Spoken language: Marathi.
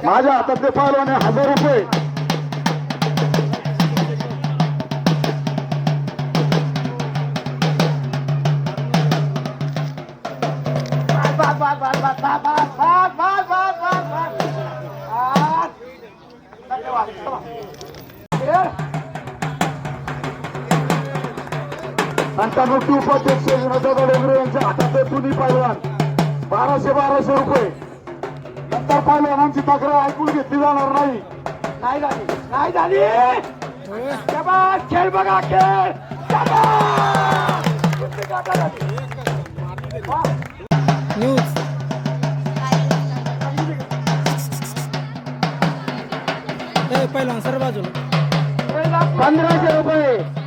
माझ्या हातातले पालवाने 1000 रुपये. संतामुक्ती उपाध्यक्ष विनोददादा डोंगरे यांच्या हातातले पुणी पैलवान 1200 रुपये. नंतर पैलवानांची तक्रार ऐकून घेतली जाणार नाही. नाही झाली खेळ बघा खेळ. न्यूज पहिलवान सर बाजूला 1500 रुपये.